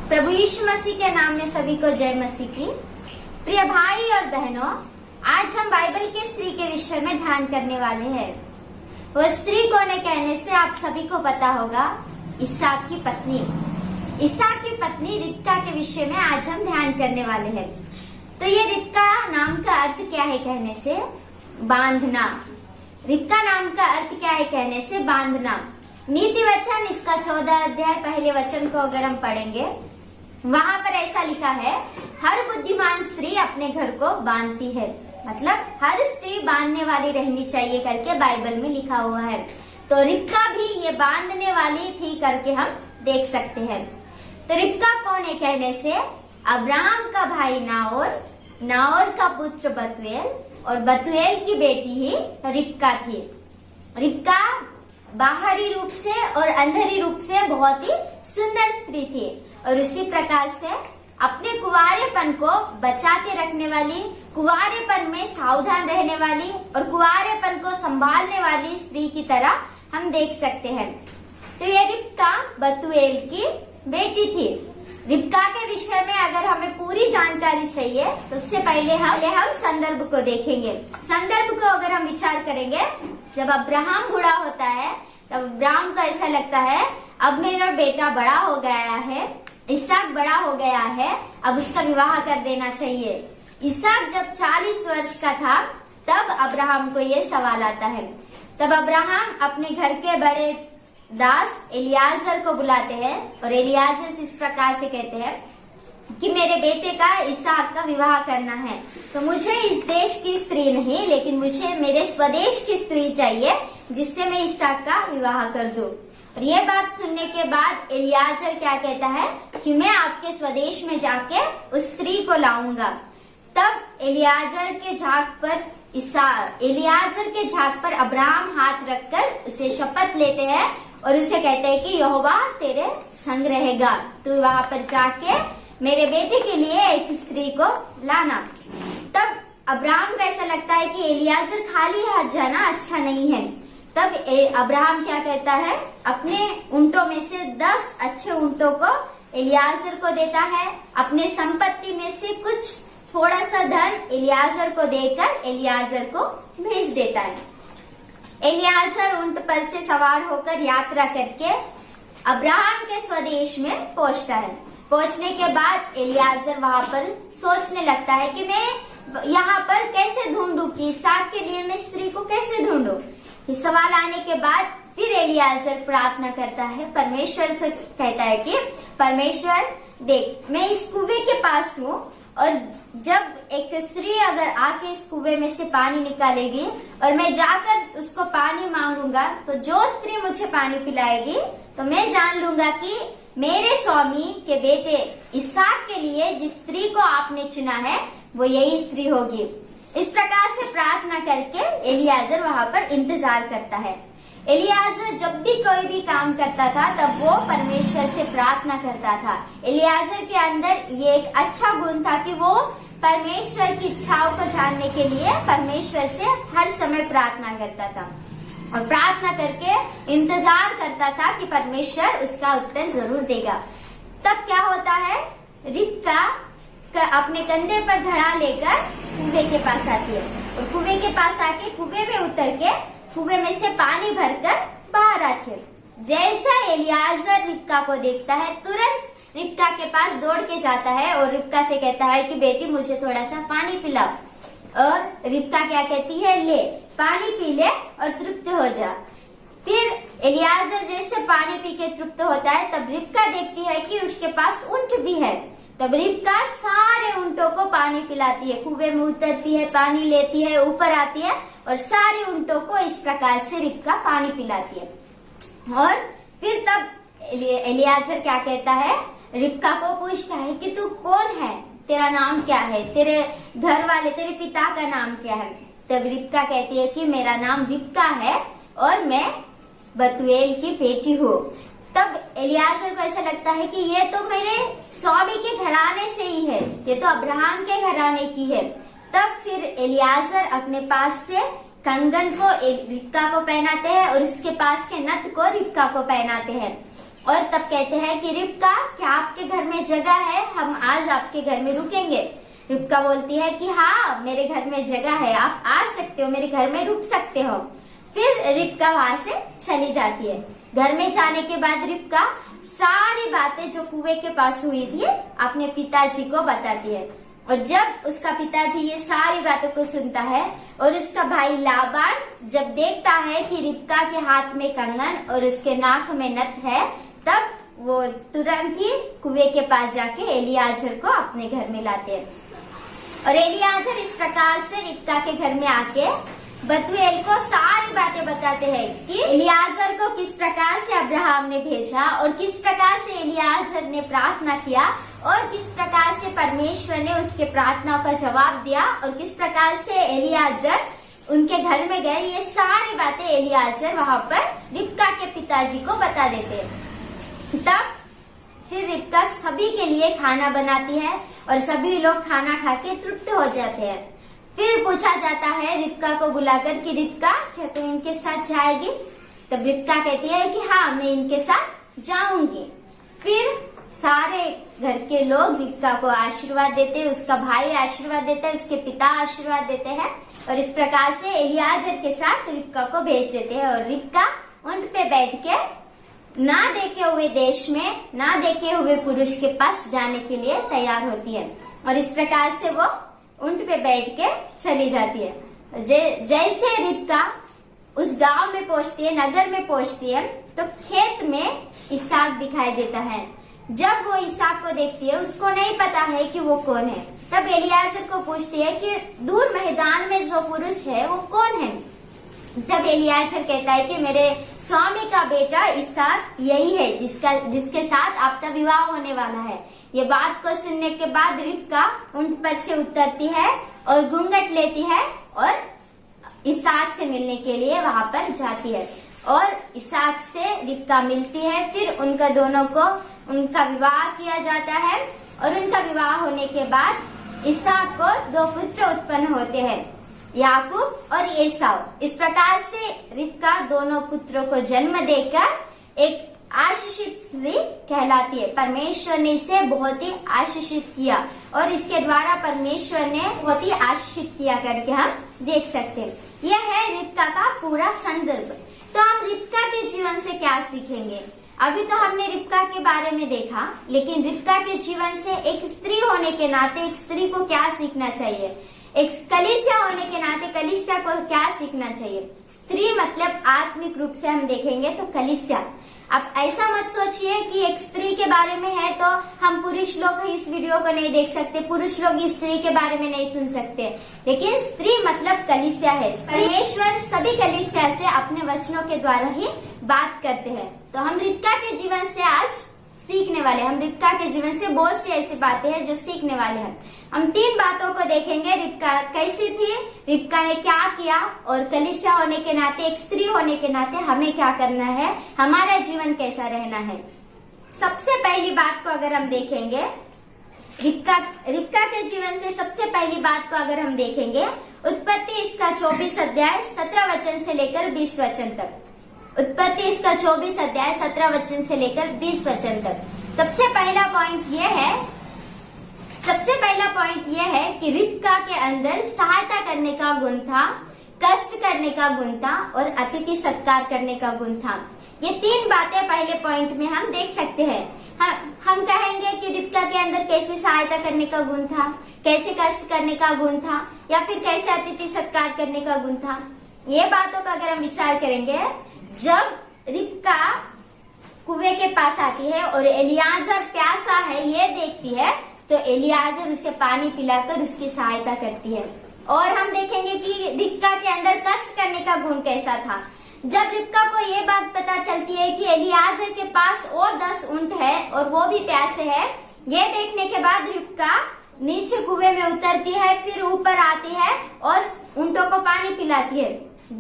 प्रभु यीशु मसीह के नाम में सभी को जय मसीह की। प्रिय भाई और बहनों, आज हम बाइबल के स्त्री के विषय में ध्यान करने वाले हैं। वह स्त्री कौन है कहने से आप सभी को पता होगा, इसहाक की पत्नी। इसहाक की पत्नी रिबका के विषय में आज हम ध्यान करने वाले हैं। तो ये रिबका नाम का अर्थ क्या है कहने से बांधना। रिबका नाम का अर्थ क्या है कहने से बांधना। नीति वचन इसका 14 अध्याय पहले वचन को अगर हम पढ़ेंगे, वहाँ पर ऐसा लिखा है, हर बुद्धिमान स्त्री अपने घर को बांधती है। मतलब हर स्त्री बांधने वाली रहनी चाहिए करके बाइबल में लिखा हुआ है। तो रिबका भी ये बांधने वाली थी करके हम देख सकते हैं। तो रिबका कौन है कहने से अब्राहम का भाई नाओर, नाओर का पुत्र बतूएल और बतूएल की बेटी ही रिबका थी। रिबका बाहरी रूप से और अंदरी रूप से बहुत ही सुंदर स्त्री थी और उसी प्रकार से अपने कुंवारेपन को बचाते रखने वाली, कुंवारेपन में सावधान रहने वाली और कुंवारेपन को संभालने वाली स्त्री की तरह हम देख सकते हैं। तो ये रिबका बतूएल की बेटी थी। रिबका के विषय में अगर हमें पूरी जानकारी चाहिए तो उससे पहले हम संदर्भ को देखेंगे। संदर्भ को अगर हम विचार करेंगे, जब अब्राहम बूढ़ा होता है तब अब्राहम को ऐसा लगता है अब मेरा बेटा बड़ा हो गया है, इसहाक बड़ा हो गया है, अब उसका विवाह कर देना चाहिए। इसहाक जब 40 वर्ष का था तब अब्राहम को ये सवाल आता है। तब अब्राहम अपने घर के बड़े दास एलियाजर को बुलाते हैं और एलियाजर इस प्रकार से कहते हैं कि मेरे बेटे का इसहाक का विवाह करना है, तो मुझे इस देश की स्त्री नहीं, लेकिन मुझे मेरे स्वदेश की स्त्री चाहिए जिससे मैं इसहाक का विवाह कर दूं। और ये बात सुनने के बाद एलियाजर क्या कहता है कि मैं आपके स्वदेश में जाके उस स्त्री को लाऊंगा। तब एलियाजर के झाग पर अब्राहम हाथ रखकर उसे शपथ लेते हैं और उसे कहते हैं कि यहोवा तेरे संग रहेगा, तू वहां पर जाके मेरे बेटे के लिए एक स्त्री को लाना। तब अब्राहम को ऐसा लगता है कि एलियाजर खाली हाथ जाना अच्छा नहीं है। तब अब्राहम क्या करता है, अपने ऊंटों में से 10 अच्छे ऊंटों को एलियाजर को देता है। अपने संपत्ति में से कुछ थोड़ा सा धन एलियाजर को देकर एलियाजर को भेज देता है। एलियाजर ऊंट पर से सवार होकर यात्रा करके अब्राहम के स्वदेश में पहुंचता है। पहुंचने के बाद एलियाजर वहां पर सोचने लगता है कि मैं यहाँ पर कैसे ढूंढूं, कि इसहाक के लिए मैं स्त्री को कैसे ढूंढूं। ये सवाल आने के बाद फिर एलियाजर प्रार्थना करता है, परमेश्वर से कहता है कि परमेश्वर देख, मैं इस कुएं के पास हूँ और जब एक स्त्री अगर आके इस कुएं में से पानी निकालेगी और मैं जाकर उसको पानी मांगूंगा, तो जो स्त्री मुझे पानी पिलाएगी तो मैं जान लूंगा कि मेरे स्वामी के बेटे इसहाक के लिए जिस स्त्री को आपने चुना है वो यही स्त्री होगी। इस प्रकार से प्रार्थना करके एलियाजर वहां पर इंतजार करता है। एलियाजर जब भी कोई भी काम करता था तब वो परमेश्वर से प्रार्थना करता था। एलियाजर के अंदर ये एक अच्छा गुण था कि वो परमेश्वर की इच्छाओं को जानने के लिए परमेश्वर से हर समय प्रार्थना करता था और प्रार्थना करके इंतजार करता था कि परमेश्वर उसका उत्तर जरूर देगा। तब क्या होता है, रिबका अपने कंधे पर धड़ा लेकर कुएं के पास आती है और कुएं के पास आके कुएं में उतर के कुएं में से पानी भरकर बाहर आती है। जैसा एलियाजर रिबका को देखता है, तुरंत रिबका के पास दौड़ के जाता है और रिबका से कहता है कि बेटी मुझे थोड़ा सा पानी पिलाओ। और रिबका क्या कहती है, ले पानी पी ले और तृप्त हो जा। फिर एलियाजर जैसे पानी पी के तृप्त होता है, तब रिबका देखती है कि उसके पास ऊंट भी है। तब रिबका सारे ऊंटों को पानी पिलाती है, कुएं में उतरती है, पानी लेती है, ऊपर आती है और सारे ऊंटों को इस प्रकार से रिबका पानी पिलाती है। और फिर तब एलियाजर क्या कहता है, रिबका को पूछता है कि तू कौन है, तेरा नाम क्या है, तेरे घर वाले तेरे पिता का नाम क्या है। तब रिबका कहती है कि मेरा नाम रिबका है और मैं बतूएल की बेटी हूँ। तब एलियाजर को ऐसा लगता है कि ये तो मेरे स्वामी के घराने से ही है, ये तो अब्राहम के घराने की है। तब फिर एलियाजर अपने पास से कंगन को रिबका को पहनाते हैं और उसके पास के नथ को रिबका को पहनाते हैं। और तब कहते हैं कि रिबका, क्या आपके घर में जगह है? हम आज आपके घर में रुकेंगे। रिबका बोलती है कि हाँ, मेरे घर में जगह है, आप आ सकते हो, मेरे घर में रुक सकते हो। फिर रिबका वहां से चली जाती है। घर में जाने के बाद रिबका सारी बातें जो कुएं के पास हुई थी अपने पिताजी को बताती है। और जब उसका पिताजी ये सारी बातों को सुनता है और उसका भाई लाबान जब देखता है कि रिबका के हाथ में कंगन और उसके नाक में नथ है, तब वो तुरंत ही कुएं के पास जाके एलियाजर को अपने घर में लाते हैं। और एलियाजर इस प्रकार से रिबका के घर में आके बतूएल को सारी बातें बताते हैं कि एलियाजर को किस प्रकार से अब्राहम ने भेजा और किस प्रकार से एलियाजर ने प्रार्थना किया और किस प्रकार से परमेश्वर ने उसके प्रार्थनाओं का जवाब दिया और किस प्रकार से एलियाजर उनके घर में गए। ये सारी बातें एलियाजर वहां पर रिबका के पिताजी को बता देते हैं। तब फिर रिबका सभी के लिए खाना बनाती है और सभी लोग खाना खा के तृप्त हो जाते हैं। फिर पूछा जाता है रिबका को बुलाकर कि रिबका, क्या तू इनके साथ जाएगी? तब रिबका कहती है कि हाँ, मैं इनके साथ जाऊंगी। फिर सारे घर के लोग रिबका को आशीर्वाद देते हैं, उसका भाई आशीर्वाद देता है, उसके पिता आशीर्वाद देते हैं और इस प्रकार से एलियाजर के साथ रिबका को भेज देते हैं। और रिबका ऊंट पे बैठ के ना देखे हुए देश में, ना देखे हुए पुरुष के पास जाने के लिए तैयार होती है और इस प्रकार से वो ऊंट पे बैठ के चली जाती है। जैसे रिबका उस गांव में पहुंचती है, नगर में पहुंचती है, तो खेत में इसहाक दिखाई देता है। जब वो इसहाक को देखती है, उसको नहीं पता है कि वो कौन है। तब एलियाजर को पूछती है कि दूर मैदान में जो पुरुष है वो कौन है? तब एलियाजर कहता है कि मेरे स्वामी का बेटा इसहाक यही है जिसके साथ आपका विवाह होने वाला है। ये बात को सुनने के बाद रिबका ऊंट पर से उतरती है और घूंघट लेती है और इसहाक से मिलने के लिए वहां पर जाती है और इसहाक से रिबका मिलती है। फिर उनका विवाह किया जाता है और उनका विवाह होने के बाद इसहाक को 2 पुत्र उत्पन्न होते हैं, याकूब और एसाव। इस प्रकार से रिबका दोनों पुत्रों को जन्म देकर एक आशीषित स्त्री कहलाती है। परमेश्वर ने इसे बहुत ही आशीषित किया और इसके द्वारा परमेश्वर ने बहुत ही आशीषित किया करके हम देख सकते हैं। यह है रिबका का पूरा संदर्भ। तो हम रिबका के जीवन से क्या सीखेंगे? अभी तो हमने रिबका के बारे में देखा, लेकिन रिबका के जीवन से एक स्त्री होने के नाते एक स्त्री को क्या सीखना चाहिए? एक कलीसिया होने के नाते कलीसिया को क्या सीखना चाहिए? स्त्री मतलब आत्मिक रूप से हम देखेंगे तो कलीसिया। अब ऐसा मत सोचिए कि एक स्त्री के बारे में है तो हम पुरुष लोग इस वीडियो को नहीं देख सकते, पुरुष लोग इस स्त्री के बारे में नहीं सुन सकते, लेकिन स्त्री मतलब कलीसिया है। परमेश्वर सभी कलीसिया से अपने वचनों के द्वारा ही बात करते हैं। तो हम रिबका के जीवन से आज सीखने वाले, हम रिबका के जीवन से बहुत सी ऐसी बातें हैं जो सीखने वाले हैं। हम 3 बातों को देखेंगे। रिबका कैसी थी, रिबका ने क्या किया और कलीसिया होने के नाते, एक स्त्री होने के नाते हमें क्या करना है, हमारा जीवन कैसा रहना है। सबसे पहली बात को अगर हम देखेंगे, रिबका के जीवन से सबसे पहली बात को अगर हम देखेंगे, उत्पत्ति इसका 24 अध्याय 17 वचन से लेकर 20 वचन तक। उत्पत्ति इसका 24 अध्याय 17 वचन से लेकर 20 वचन तक। सबसे पहला पॉइंट यह है कि रिबका के अंदर सहायता करने का गुण था, कष्ट करने का गुण था और अतिथि सत्कार करने का गुण था। ये 3 बातें पहले पॉइंट में हम देख सकते हैं। हम कहेंगे कि रिबका के अंदर कैसे सहायता करने का गुण था, कैसे कष्ट करने का गुण था, या फिर कैसे अतिथि सत्कार करने का गुण था। ये बातों का अगर हम विचार करेंगे, जब रिबका कुएं के पास आती है और एलियाजर प्यासा है ये देखती है, तो एलियाजर उसे पानी पिलाकर उसकी सहायता करती है। और हम देखेंगे कि रिबका के अंदर कष्ट करने का गुण कैसा था। जब रिबका को ये बात पता चलती है कि एलियाजर के पास और 10 ऊंट है और वो भी प्यासे है, ये देखने के बाद रिबका नीचे कुएं में उतरती है, फिर ऊपर आती है और ऊंटों को पानी पिलाती है।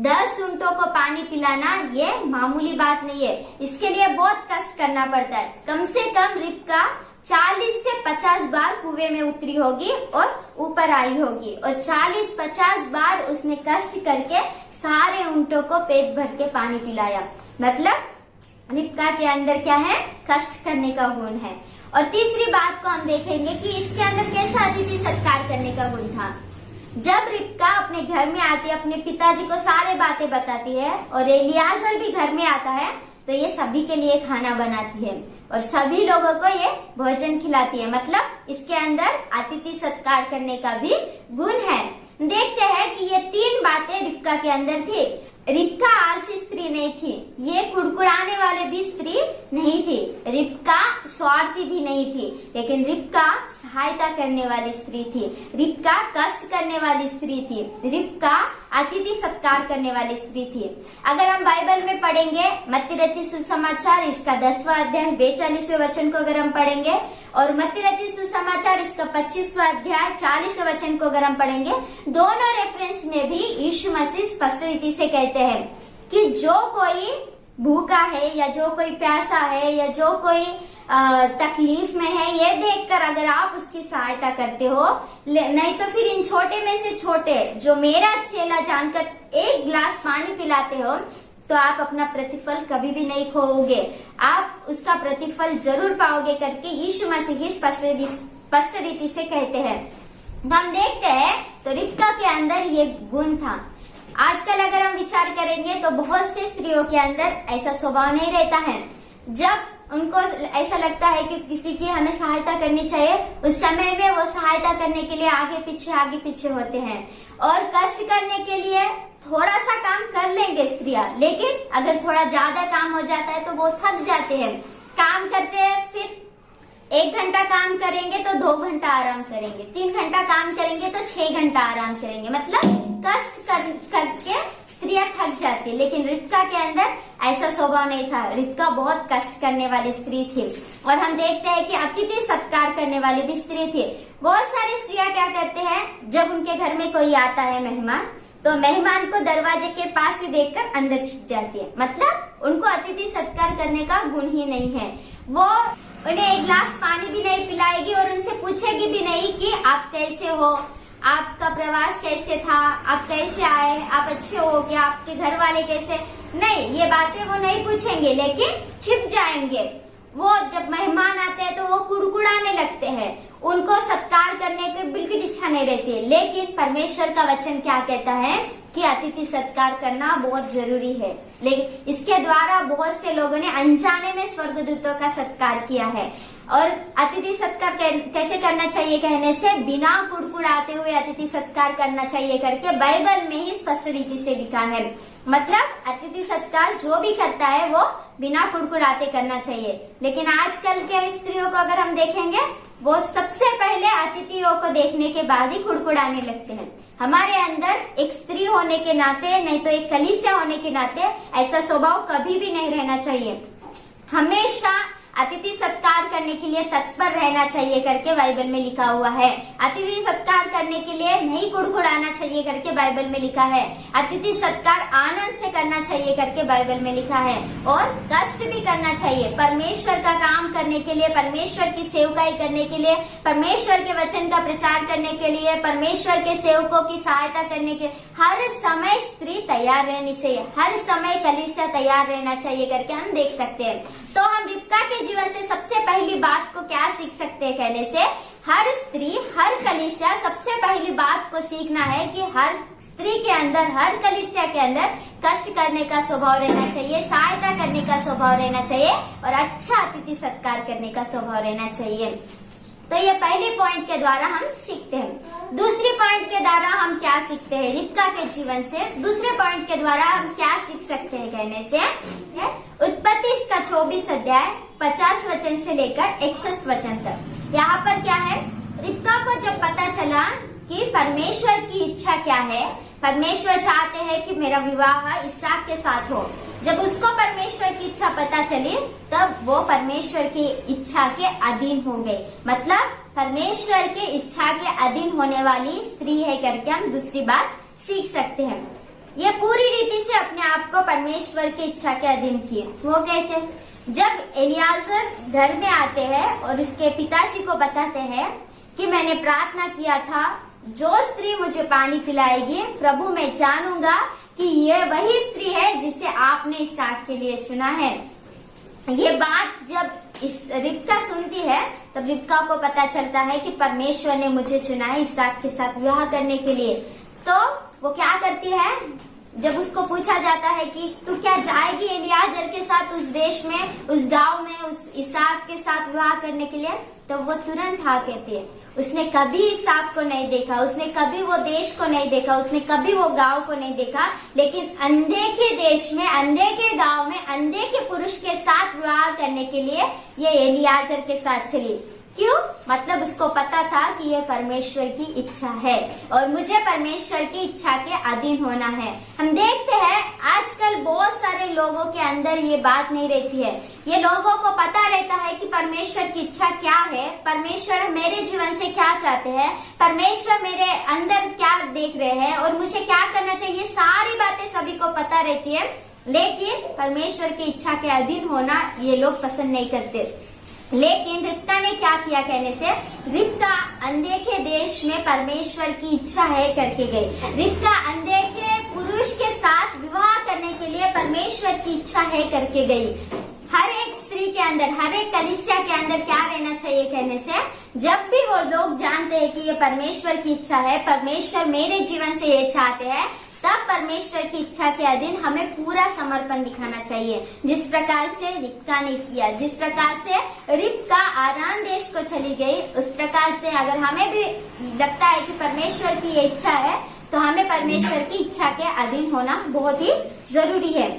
10 ऊंटों को पानी पिलाना ये मामूली बात नहीं है, इसके लिए बहुत कष्ट करना पड़ता है। कम से कम रिबका 40 से 50 बार कुएं में उतरी होगी और ऊपर आई होगी और 40-50 बार उसने कष्ट करके सारे ऊंटों को पेट भर के पानी पिलाया। मतलब रिबका के अंदर क्या है, कष्ट करने का गुण है। और तीसरी बात को हम देखेंगे कि इसके अंदर कैसा अतिथि सत्कार करने का गुण था। जब रिबका अपने घर में आती है, अपने पिताजी को सारे बातें बताती है और एलियाजर भी घर में आता है, तो ये सभी के लिए खाना बनाती है और सभी लोगों को ये भोजन खिलाती है। मतलब इसके अंदर अतिथि सत्कार करने का भी गुण है। देखते हैं कि ये 3 बातें रिबका के अंदर थी। रिबका आलसी स्त्री नहीं थी, ये कुड़कुड़ाने वाले भी स्त्री नहीं थी, रिबका स्वार्थी भी नहीं थी, लेकिन रिबका सहायता करने वाली स्त्री थी, रिबका कष्ट करने वाली स्त्री थी, रिबका अतिथि सत्कार करने वाली स्त्री थी। अगर हम बाइबल में पढ़ेंगे मत्ती रचित सुसमाचार इसका 10वां अध्याय 42वें वचन को अगर हम पढ़ेंगे और मत्ती रचित सुसमाचार इसका 25वां अध्याय 40वें वचन को अगर हम पढ़ेंगे, दोनों रेफरेंस में भी यीशु मसीह स्पष्ट रीति से कहते हैं कि जो कोई भूखा है या जो कोई प्यासा है या जो कोई तकलीफ में है, ये देखकर अगर आप उसकी सहायता करते हो, नहीं तो फिर इन छोटे में से छोटे जो मेरा चेला जानकर 1 गिलास पानी पिलाते हो, तो आप अपना प्रतिफल कभी भी नहीं खोओगे, आप उसका प्रतिफल जरूर पाओगे करके यीशु मसीह स्पष्ट रीति से कहते हैं। हम देखते हैं तो रिबका के अंदर ये गुण था। आजकल अगर हम विचार करेंगे तो बहुत से स्त्रियों के अंदर ऐसा स्वभाव नहीं रहता है। जब उनको ऐसा लगता है कि किसी की हमें सहायता करनी चाहिए, उस समय में वो सहायता करने के लिए आगे पीछे होते हैं और कष्ट करने के लिए थोड़ा सा काम कर लेंगे स्त्रियां, लेकिन अगर थोड़ा ज्यादा काम हो जाता है तो वो थक जाते हैं। काम करते हैं, फिर 1 घंटा काम करेंगे तो 2 घंटा आराम करेंगे, 3 घंटा काम करेंगे तो 6 घंटा आराम करेंगे। मतलब कष्ट करके स्त्रियां थक जाती है, लेकिन रिबका के अंदर ऐसा स्वभाव नहीं था। रिबका बहुत कष्ट करने वाली स्त्री थी और हम देखते हैं कि अतिथि सत्कार करने वाली भी स्त्री थी। बहुत सारी स्त्रियां क्या करते हैं, जब उनके घर में कोई आता है मेहमान, तो मेहमान को दरवाजे के पास ही देखकर अंदर छिप जाती है। मतलब उनको अतिथि सत्कार करने का गुण ही नहीं है। वो उन्हें 1 गिलास पानी भी नहीं पिलाएगी और उनसे पूछेगी भी नहीं कि आप कैसे हो, आपका प्रवास कैसे था, आप कैसे आए, आप अच्छे हो क्या, आपके घर वाले कैसे, नहीं, ये बातें वो नहीं पूछेंगे, लेकिन छिप जाएंगे। वो जब मेहमान आते हैं तो वो कुड़कुड़ाने लगते हैं, उनको सत्कार करने की बिल्कुल इच्छा नहीं रहती है। लेकिन परमेश्वर का वचन क्या कहता है कि अतिथि सत्कार करना बहुत जरूरी है। लेकिन इसके द्वारा बहुत से लोगों ने अनजाने में स्वर्गदूतों का सत्कार किया है। और अतिथि सत्कार कैसे करना चाहिए कहने से, बिना कुड़कुड़ाते हुए अतिथि सत्कार करना चाहिए करके बाइबल में ही स्पष्ट रीति से लिखा है। मतलब अतिथि सत्कार जो भी करता है वो बिना कुड़कुड़ाते करना चाहिए। लेकिन आजकल के स्त्रियों को अगर हम देखेंगे, वो सबसे पहले अतिथियों को देखने के बाद ही कुड़कुड़ाने लगते हैं। हमारे अंदर एक स्त्री होने के नाते, नहीं तो एक कलीसिया होने के नाते ऐसा स्वभाव कभी भी नहीं रहना चाहिए। हमेशा अतिथि सत्कार करने के लिए तत्पर रहना चाहिए करके बाइबल में लिखा हुआ है। अतिथि सत्कार करने के लिए नहीं कुड़कुड़ाना चाहिए करके बाइबल में लिखा है। अतिथि सत्कार आनंद से करना चाहिए करके बाइबल में लिखा है और कष्ट भी करना चाहिए। परमेश्वर का काम करने के लिए, परमेश्वर की सेवकाई करने के लिए, परमेश्वर के वचन का प्रचार करने के लिए, परमेश्वर के सेवकों की सहायता करने के लिए हर समय स्त्री तैयार रहनी चाहिए, हर समय कलीसिया तैयार रहना चाहिए करके हम देख सकते हैं। तो हम रिबका के जीवन से सबसे पहली बात को क्या सीख सकते हैं कहने से, हर स्त्री, हर कलीसिया सबसे पहली बात को सीखना है कि हर स्त्री के अंदर, हर कलीसिया के अंदर कष्ट करने का स्वभाव रहना चाहिए, सहायता करने का स्वभाव रहना चाहिए और अच्छा अतिथि सत्कार करने का स्वभाव रहना चाहिए। तो ये पहले पॉइंट के द्वारा हम सीखते हैं। दूसरी पॉइंट के द्वारा हम क्या सीखते हैं रिबका के जीवन से, दूसरे पॉइंट के द्वारा हम क्या सीख सकते हैं कहने से, उत्पत्ति इसका 24 अध्याय 50 वचन से लेकर 61 वचन तक। यहाँ पर क्या है, रिबका को जब पता चला कि परमेश्वर की इच्छा क्या है, परमेश्वर चाहते हैं कि मेरा विवाह इसहाक के साथ हो। जब उसको परमेश्वर की इच्छा पता चली, तब वो परमेश्वर की इच्छा के अधीन हो गई। मतलब परमेश्वर के इच्छा के अधीन होने वाली स्त्री है करके हम दूसरी बात सीख सकते हैं। ये पूरी रीति से अपने आप को परमेश्वर की इच्छा के अधीन किए। वो कैसे, जब एलियाजर घर में आते हैं और इसके पिताजी को बताते हैं कि मैंने प्रार्थना किया था, जो स्त्री मुझे पानी पिलाएगी, प्रभु मैं जानूंगा कि ये वही स्त्री है जिसे आपने इसहाक के लिए चुना है। ये बात जब इस रिबका सुनती है तब रिबका को पता चलता है कि परमेश्वर ने मुझे चुना है इसहाक के साथ विवाह करने के लिए। तो वो क्या करती है, जब उसको पूछा जाता है कि तू क्या जाएगी एलियाजर के साथ उस देश में, उस गांव में, उस इसहाक के साथ विवाह करने के लिए, तो वो तुरंत हाँ कहती है। उसने कभी इसहाक को नहीं देखा, उसने कभी वो देश को नहीं देखा, उसने कभी वो गांव को नहीं देखा, लेकिन अंधे के देश में, अंधे के गांव में, अंधे के पुरुष के साथ विवाह करने के लिए ये एलियाजर के साथ चली। क्यों? मतलब उसको पता था कि यह परमेश्वर की इच्छा है और मुझे परमेश्वर की इच्छा के अधीन होना है। हम देखते हैं आजकल बहुत सारे लोगों के अंदर ये बात नहीं रहती है। ये लोगों को पता रहता है कि परमेश्वर की इच्छा क्या है, परमेश्वर मेरे जीवन से क्या चाहते हैं, परमेश्वर मेरे अंदर क्या देख रहे हैं और मुझे क्या करना चाहिए, सारी बातें सभी को पता रहती है, लेकिन परमेश्वर की इच्छा के अधीन होना ये लोग पसंद नहीं करते। लेकिन रिबका ने क्या किया कहने से, रिबका अनदेखे देश में परमेश्वर की इच्छा है करके गई। रिबका अनदेखे पुरुष के साथ विवाह करने के लिए परमेश्वर की इच्छा है करके गई। हर एक स्त्री के अंदर, हर एक कलीसिया के अंदर क्या रहना चाहिए कहने से, जब भी वो लोग जानते हैं कि ये परमेश्वर की इच्छा है, परमेश्वर मेरे जीवन से ये चाहते हैं, तब परमेश्वर की इच्छा के अधीन हमें पूरा समर्पण दिखाना चाहिए। जिस प्रकार से रिबका ने किया, जिस प्रकार से रिबका आराम देश को चली गई, उस प्रकार से अगर हमें भी लगता है कि परमेश्वर की ये इच्छा है तो हमें परमेश्वर की इच्छा के अधीन होना बहुत ही जरूरी है।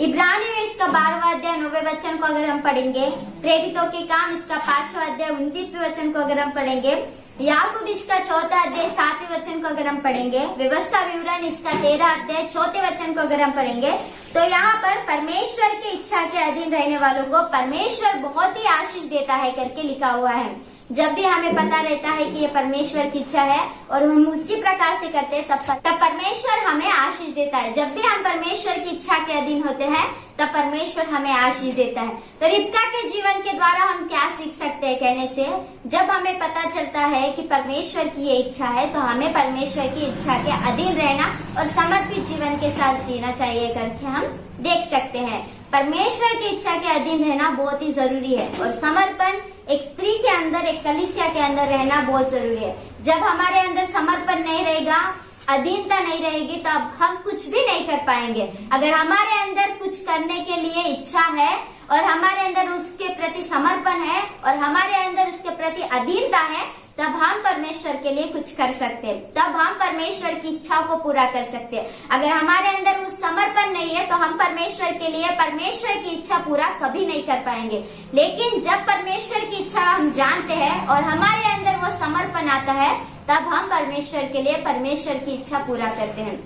इब्रानियों इसका 12वां अध्याय 9वें वचन को अगर हम पढ़ेंगे, प्रेरितों के काम इसका 5वां अध्याय 29वें वचन को अगर हम पढ़ेंगे, याकूब इसका 4था अध्याय 7वें वचन को अगर हम पढ़ेंगे, व्यवस्था विवरण इसका 13 अध्याय 4थे वचन को अगर हम पढ़ेंगे, तो यहाँ पर परमेश्वर की इच्छा के अधीन रहने वालों को परमेश्वर बहुत ही आशीष देता है करके लिखा हुआ है। जब भी हमें पता रहता है कि ये परमेश्वर की इच्छा है और हम उसी प्रकार से करते हैं, तब परमेश्वर हमें आशीष देता है। जब भी हम परमेश्वर की इच्छा के अधीन होते हैं तब परमेश्वर हमें आशीष देता है। तो रिबका के जीवन के द्वारा हम क्या सीख सकते हैं कहने से, जब हमें पता चलता है कि परमेश्वर की ये इच्छा है तो हमें परमेश्वर की इच्छा के अधीन रहना और समर्पित जीवन के साथ जीना चाहिए करके हम देख सकते हैं। परमेश्वर की इच्छा के अधीन रहना बहुत ही जरूरी है और समर्पण एक स्त्री के अंदर, एक कलीसिया के अंदर रहना बहुत जरूरी है। जब हमारे अंदर समर्पण नहीं रहेगा, अधीनता नहीं रहेगी, तो अब हम कुछ भी नहीं कर पाएंगे। अगर हमारे अंदर कुछ करने के लिए इच्छा है और हमारे अंदर उसके प्रति समर्पण है और हमारे अंदर उसके प्रति अधीनता है, तब हम परमेश्वर के लिए कुछ कर सकते हैं, तब हम परमेश्वर की इच्छा को पूरा कर सकते हैं। अगर हमारे अंदर वो समर्पण नहीं है तो हम परमेश्वर के लिए परमेश्वर की इच्छा पूरा कभी नहीं कर पाएंगे। लेकिन जब परमेश्वर की इच्छा हम जानते हैं और हमारे अंदर वो समर्पण आता है, तब हम परमेश्वर के लिए परमेश्वर की इच्छा पूरा करते हैं।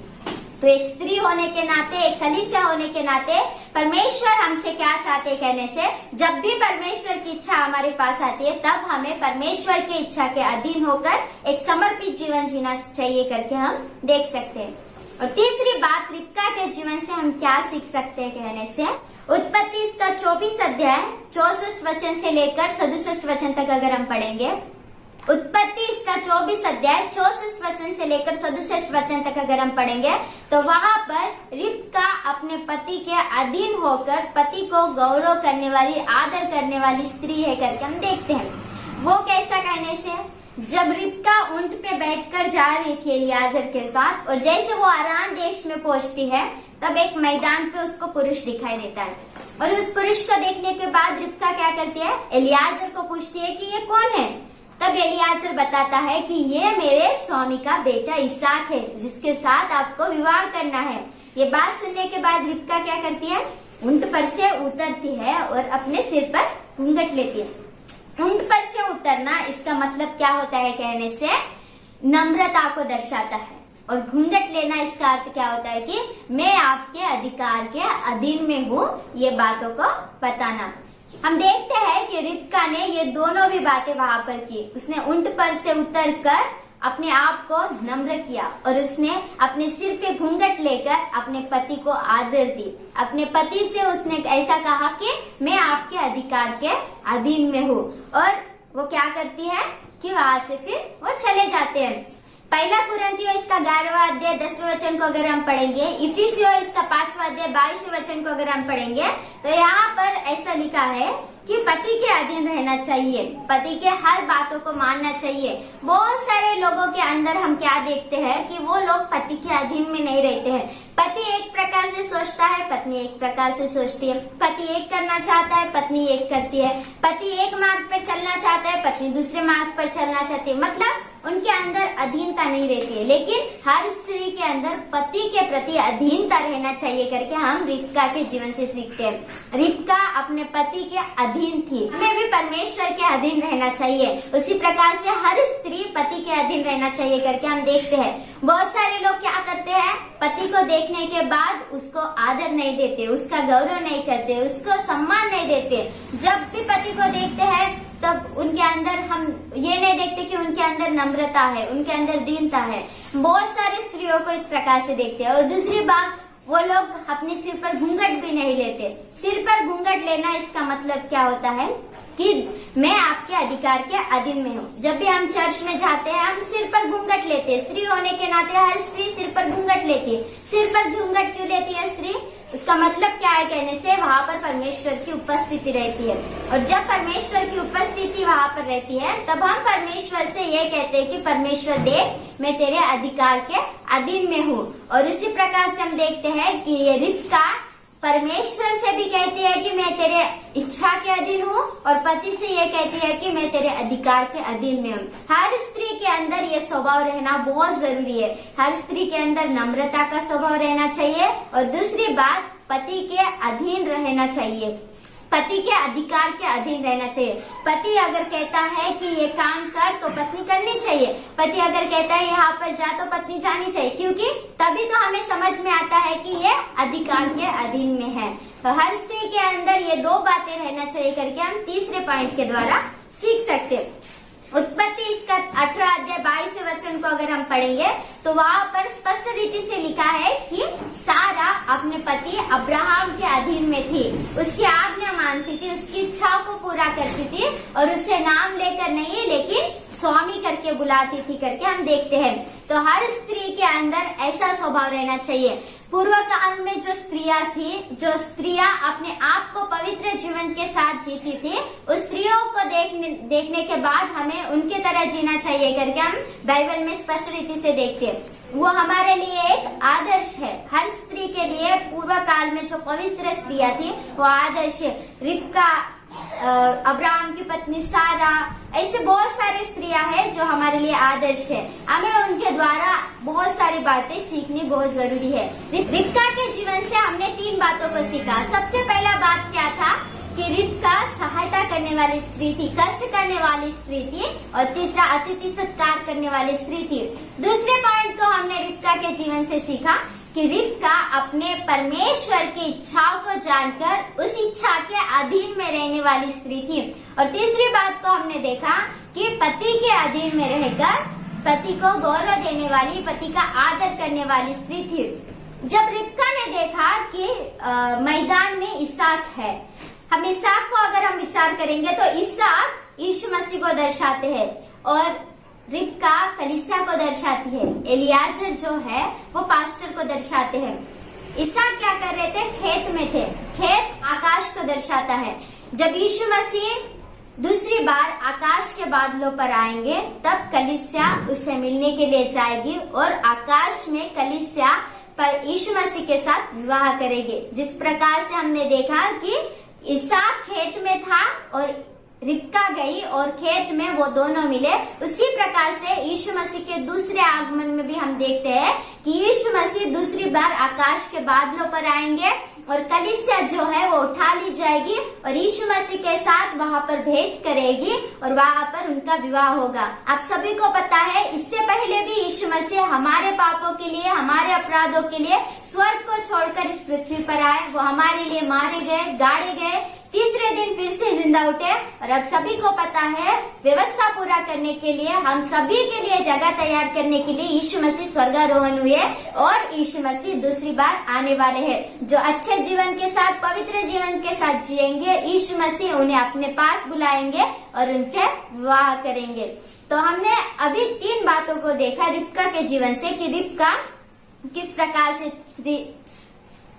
तो एक स्त्री होने के नाते, एक कलीसिया होने के नाते परमेश्वर हमसे क्या चाहते कहने से, जब भी परमेश्वर की इच्छा हमारे पास आती है तब हमें परमेश्वर की इच्छा के अधीन होकर एक समर्पित जीवन जीना चाहिए करके हम देख सकते हैं। और तीसरी बात, रिबका के जीवन से हम क्या सीख सकते हैं कहने से, उत्पत्ति इसका 24 अध्याय 64 वचन से लेकर 67 वचन तक अगर हम पढ़ेंगे, उत्पत्ति इसका 24 अध्याय 64 वचन से लेकर 67 वचन तक अगर हम पढ़ेंगे, तो वहाँ पर रिबका अपने पति के अधीन होकर पति को गौरव करने वाली, आदर करने वाली स्त्री है करके हम देखते हैं। वो कैसा कहने से, जब रिबका ऊंट पे बैठकर जा रही थी एलियाजर के साथ और जैसे वो आराम देश में पहुंचती है, तब एक मैदान पे उसको पुरुष दिखाई देता है और उस पुरुष को देखने के बाद रिबका क्या करती है, एलियाजर को पूछती है कि ये कौन है। तब एलियाजर बताता है कि ये मेरे स्वामी का बेटा इसहाक है, जिसके साथ आपको विवाह करना है। ये बात सुनने के बाद रिबका क्या करती है, ऊंट पर से उतरती है और अपने सिर पर घूंघट लेती है। ऊंट पर से उतरना इसका मतलब क्या होता है कहने से, नम्रता को दर्शाता है, और घूंघट लेना इसका अर्थ क्या होता है कि मैं आपके अधिकार के अधीन में हूँ, ये बातों को बताना। हम देखते हैं कि रिबका ने ये दोनों भी बातें वहां पर की। उसने ऊंट पर से उतरकर अपने आप को नम्र किया और उसने अपने सिर पे घूंघट लेकर अपने पति को आदर दी। अपने पति से उसने ऐसा कहा कि मैं आपके अधिकार के अधीन में हूँ, और वो क्या करती है कि वहां से फिर वो चले जाते हैं। पहला कुरिन्थियों इसका 11वां अध्याय 10वें वचन को अगर हम पढ़ेंगे, इफिसियों इसका 5वां अध्याय 22वें वचन को अगर हम पढ़ेंगे तो यहाँ पर ऐसा लिखा है कि पति के अधीन रहना चाहिए, पति के हर बातों को मानना चाहिए। बहुत सारे लोगों के अंदर हम क्या देखते हैं कि वो लोग पति के अधीन में नहीं रहते हैं। पति एक प्रकार से सोचता है, पत्नी एक प्रकार से सोचती है। पति एक करना चाहता है, पत्नी एक करती है। पति एक मार्ग पर चलना चाहता है, पत्नी दूसरे मार्ग पर चलना चाहती है। मतलब उनके अंदर अधीनता नहीं रहती है। लेकिन हर स्त्री के अंदर पति के प्रति अधीनता रहना चाहिए करके हम रिबका के जीवन से सीखते हैं। रिबका अपने पति के अधीन थी, हमें भी परमेश्वर के अधीन रहना चाहिए। उसी प्रकार से हर स्त्री पति के अधीन रहना चाहिए करके हम देखते हैं। बहुत सारे लोग क्या करते हैं, पति को देखने के बाद उसको आदर नहीं देते, उसका गौरव नहीं करते, उसको सम्मान नहीं देते। जब भी पति को देखते हैं तब उनके अंदर हम ये नहीं देखते कि उनके अंदर नम्रता है, उनके अंदर दीनता है। बहुत सारी स्त्रियों को इस प्रकार से देखते हैं। और दूसरी बात, वो लोग अपने सिर पर घूंघट भी नहीं लेते। सिर पर घूंघट लेना इसका मतलब क्या होता है कि मैं आपके अधिकार के अधीन में हूँ। जब भी हम चर्च में जाते हैं हम सिर पर घूंघट लेते हैं। स्त्री होने के नाते हर स्त्री सिर पर घूंघट लेती है। सिर पर घूंघट क्यों लेती है स्त्री? उसका मतलब क्या है कहने से, वहाँ पर परमेश्वर की उपस्थिति रहती है। और जब परमेश्वर की उपस्थिति वहाँ पर रहती है तब हम परमेश्वर से ये कहते हैं कि परमेश्वर देख, मैं तेरे अधिकार के अधीन में हूँ। और इसी प्रकार से हम देखते हैं कि ये रिबका परमेश्वर से भी कहती है कि मैं तेरे इच्छा के अधीन हूँ, और पति से ये कहती है कि मैं तेरे अधिकार के अधीन में हूँ। हर स्त्री के अंदर ये स्वभाव रहना बहुत जरूरी है। हर स्त्री के अंदर नम्रता का स्वभाव रहना चाहिए। और दूसरी बात, पति के अधीन रहना चाहिए, पति के अधिकार के अधीन रहना चाहिए। पति अगर कहता है कि ये काम कर तो पत्नी करनी चाहिए। पति अगर कहता है यहाँ पर जा तो पत्नी जानी चाहिए, क्योंकि तभी तो हमें समझ में आता है कि ये अधिकार के अधीन में है। तो हर स्त्री के अंदर ये दो बातें रहना चाहिए करके हम तीसरे पॉइंट के द्वारा सीख सकते हैं। उत्पत्ति इसका 18 अध्याय 22 वचन को अगर हम पढ़ेंगे तो वहाँ पर स्पष्ट रीति से लिखा है कि सारा अपने पति अब्राहम के अधीन में थी, उसकी आज्ञा मानती थी, उसकी इच्छाओं को पूरा करती थी, और उसे नाम लेकर नहीं लेकिन स्वामी करके बुलाती थी करके हम देखते हैं। तो हर स्त्री के अंदर ऐसा स्वभाव रहना चाहिए। पूर्व काल में जो स्त्रियां अपने आप को पवित्र जीवन के साथ जीती थी, उस स्त्रियों को देखने के बाद हमें उनके तरह जीना चाहिए करके हम बाइबल में स्पष्ट रीति से देखते हैं। वो हमारे लिए एक आदर्श है। हर स्त्री के लिए पूर्व काल में जो पवित्र स्त्रियां थी वो आदर्श है। रिबका, अब्राहम की पत्नी सारा, ऐसे बहुत सारे स्त्रियां हैं जो हमारे लिए आदर्श है। हमें उनके द्वारा बहुत सारी बातें सीखनी बहुत जरूरी है। रिबका के जीवन से हमने 3 बातों को सीखा। सबसे पहला बात क्या था कि रिबका सहायता करने वाली स्त्री थी, कष्ट करने वाली स्त्री थी, और तीसरा अतिथि सत्कार करने वाली स्त्री थी। दूसरे पॉइंट को हमने रिबका के जीवन से सीखा कि रिबका अपने परमेश्वर की इच्छाओं को जानकर उस इच्छा के अधीन में रहने वाली स्त्री थी। और तीसरी बात को हमने देखा कि पति के अधीन में रहकर पति को गौरव देने वाली, पति का आदर करने वाली स्त्री थी। जब रिबका ने देखा कि मैदान में इसहाक है, हम इसहाक को अगर हम विचार करेंगे तो इसहाक यीशु मसीह को दर्शाते हैं और रिबका कलीसिया को दर्शाती है। एलियाजर जो है वो पास्टर को दर्शाते हैं। इसहाक क्या कर रहे थे? खेत में थे। खेत आकाश को दर्शाता है। जब यीशु मसीह दूसरी बार आकाश के बादलों पर आएंगे तब कलीसिया उससे मिलने के लिए जाएगी और आकाश में कलीसिया पर यीशु मसीह के साथ विवाह करेगी। जिस प्रकार से हमने देखा कि इसहाक खेत में था और रिबका गई और खेत में वो दोनों मिले, उसी प्रकार से यीशु मसीह के दूसरे आगमन में भी हम देखते हैं कि यीशु मसीह दूसरी बार आकाश के बादलों पर आएंगे और कलीसिया जो है वो उठा ली जाएगी और यीशु मसीह के साथ वहाँ पर भेंट करेगी और वहाँ पर उनका विवाह होगा। आप सभी को पता है इससे पहले भी यीशु मसीह हमारे पापों के लिए, हमारे अपराधों के लिए स्वर्ग को छोड़कर इस पृथ्वी पर आए। वो हमारे लिए मारे गए, गाड़े गए, तीसरे दिन फिर से जिंदा उठे। और अब सभी को पता है व्यवस्था पूरा करने के लिए, हम सभी के लिए जगह तैयार करने के लिए यीशु मसीह स्वर्गारोहण हुए और यीशु मसीह दूसरी बार आने वाले हैं। जो अच्छे जीवन के साथ, पवित्र जीवन के साथ जिएंगे, यीशु मसीह उन्हें अपने पास बुलाएंगे और उनसे विवाह करेंगे। तो हमने अभी 3 बातों को देखा रिबका के जीवन से कि रिबका किस प्रकार से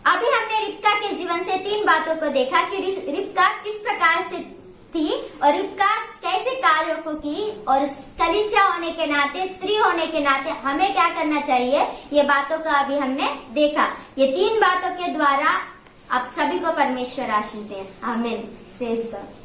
अभी हमने रिबका के जीवन से 3 बातों को देखा कि रिबका किस प्रकार से थी और रिबका कैसे कार्यों को की और कलीसिया होने के नाते, स्त्री होने के नाते हमें क्या करना चाहिए, ये बातों का अभी हमने देखा। ये 3 बातों के द्वारा आप सभी को परमेश्वर आशीष दे। आमीन। Praise God.